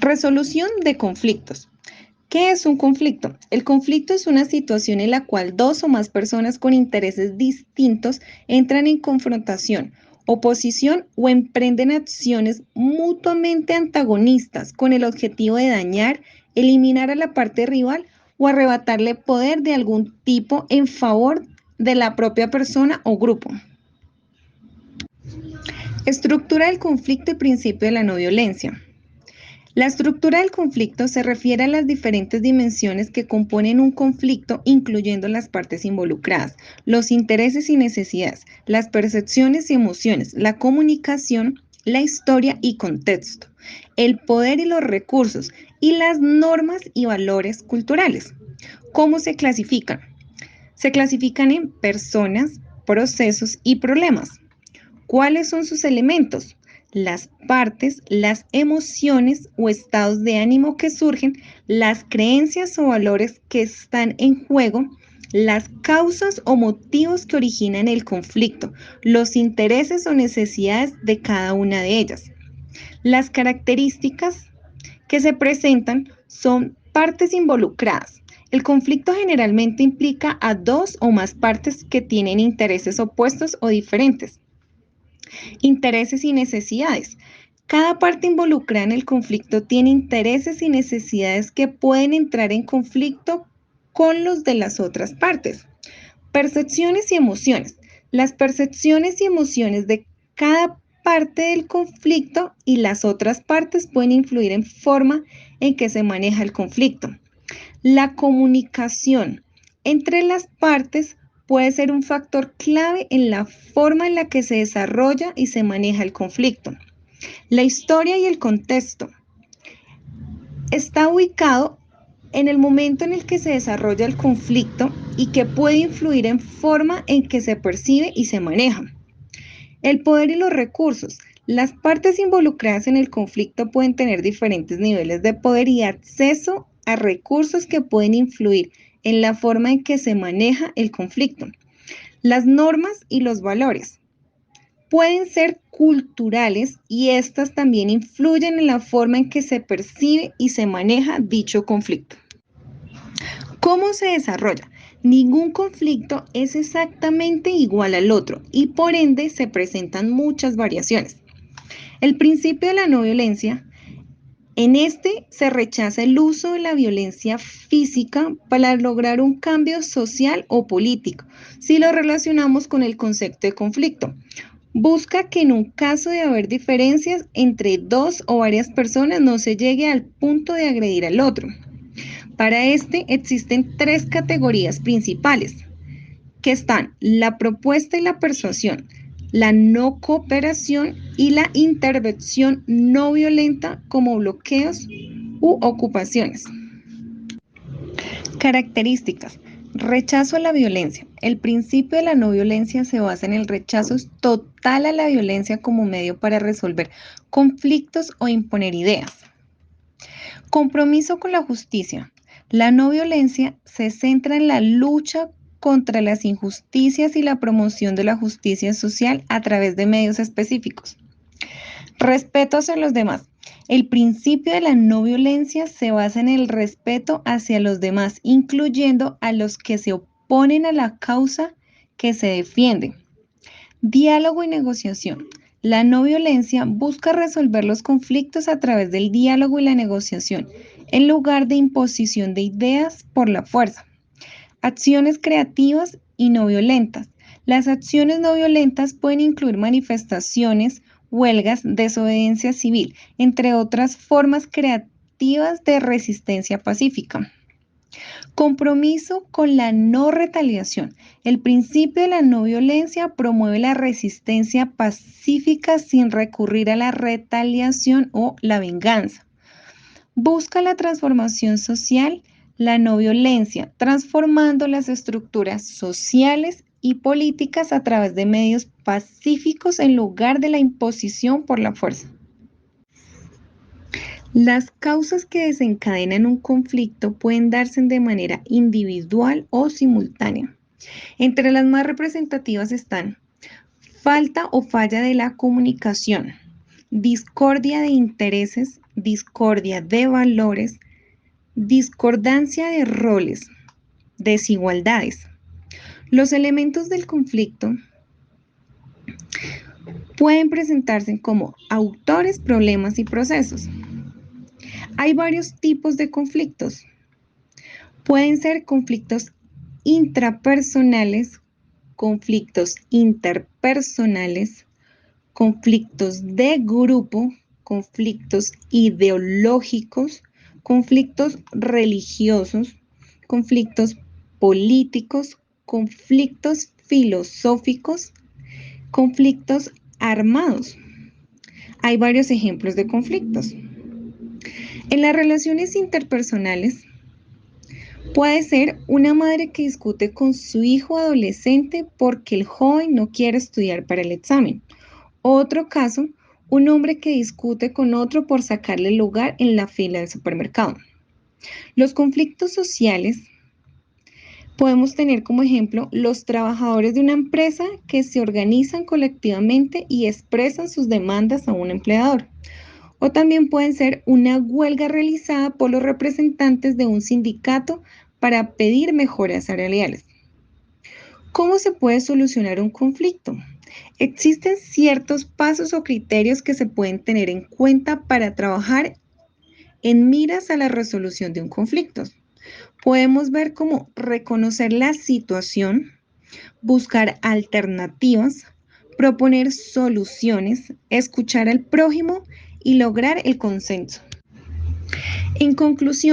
Resolución de conflictos. ¿Qué es un conflicto? El conflicto es una situación en la cual dos o más personas con intereses distintos entran en confrontación, oposición o emprenden acciones mutuamente antagonistas con el objetivo de dañar, eliminar a la parte rival o arrebatarle poder de algún tipo en favor de la propia persona o grupo. Estructura del conflicto y principio de la no violencia. La estructura del conflicto se refiere a las diferentes dimensiones que componen un conflicto, incluyendo las partes involucradas, los intereses y necesidades, las percepciones y emociones, la comunicación, la historia y contexto, el poder y los recursos, y las normas y valores culturales. ¿Cómo se clasifican? Se clasifican en personas, procesos y problemas. ¿Cuáles son sus elementos? Las partes, las emociones o estados de ánimo que surgen, las creencias o valores que están en juego, las causas o motivos que originan el conflicto, los intereses o necesidades de cada una de ellas. Las características que se presentan son partes involucradas. El conflicto generalmente implica a dos o más partes que tienen intereses opuestos o diferentes. Intereses y necesidades. Cada parte involucrada en el conflicto tiene intereses y necesidades que pueden entrar en conflicto con los de las otras partes. Percepciones y emociones. Las percepciones y emociones de cada parte del conflicto y las otras partes pueden influir en forma en que se maneja el conflicto. La comunicación entre las partes puede ser un factor clave en la forma en la que se desarrolla y se maneja el conflicto. La historia y el contexto. Está ubicado en el momento en el que se desarrolla el conflicto y que puede influir en forma en que se percibe y se maneja. El poder y los recursos. Las partes involucradas en el conflicto pueden tener diferentes niveles de poder y acceso a recursos que pueden influir en la forma en que se maneja el conflicto. Las normas y los valores pueden ser culturales y estas también influyen en la forma en que se percibe y se maneja dicho conflicto. ¿Cómo se desarrolla? Ningún conflicto es exactamente igual al otro y por ende se presentan muchas variaciones. El principio de la no violencia, en este se rechaza el uso de la violencia física para lograr un cambio social o político, si lo relacionamos con el concepto de conflicto. Busca que en un caso de haber diferencias entre dos o varias personas no se llegue al punto de agredir al otro. Para este existen tres categorías principales, que están la propuesta y la persuasión, la no cooperación y la intervención no violenta como bloqueos u ocupaciones. Características. Rechazo a la violencia. El principio de la no violencia se basa en el rechazo total a la violencia como medio para resolver conflictos o imponer ideas. Compromiso con la justicia. La no violencia se centra en la lucha contra las injusticias y la promoción de la justicia social a través de medios específicos. Respeto hacia los demás. El principio de la no violencia se basa en el respeto hacia los demás, incluyendo a los que se oponen a la causa que se defiende. Diálogo y negociación. La no violencia busca resolver los conflictos a través del diálogo y la negociación, en lugar de imposición de ideas por la fuerza. Acciones creativas y no violentas. Las acciones no violentas pueden incluir manifestaciones, huelgas, desobediencia civil, entre otras formas creativas de resistencia pacífica. Compromiso con la no retaliación. El principio de la no violencia promueve la resistencia pacífica sin recurrir a la retaliación o la venganza. Busca la transformación social, la no violencia, transformando las estructuras sociales y políticas a través de medios pacíficos en lugar de la imposición por la fuerza. Las causas que desencadenan un conflicto pueden darse de manera individual o simultánea. Entre las más representativas están falta o falla de la comunicación, discordia de intereses, discordia de valores, discordancia de roles, desigualdades. Los elementos del conflicto pueden presentarse como autores, problemas y procesos. Hay varios tipos de conflictos. Pueden ser conflictos intrapersonales, conflictos interpersonales, conflictos de grupo, conflictos ideológicos, conflictos religiosos, conflictos políticos, conflictos filosóficos, conflictos armados. Hay varios ejemplos de conflictos. En las relaciones interpersonales, puede ser una madre que discute con su hijo adolescente porque el joven no quiere estudiar para el examen. Otro caso, un hombre que discute con otro por sacarle lugar en la fila del supermercado. Los conflictos sociales podemos tener como ejemplo los trabajadores de una empresa que se organizan colectivamente y expresan sus demandas a un empleador. O también pueden ser una huelga realizada por los representantes de un sindicato para pedir mejoras salariales. ¿Cómo se puede solucionar un conflicto? Existen ciertos pasos o criterios que se pueden tener en cuenta para trabajar en miras a la resolución de un conflicto. Podemos ver cómo reconocer la situación, buscar alternativas, proponer soluciones, escuchar al prójimo y lograr el consenso. En conclusión,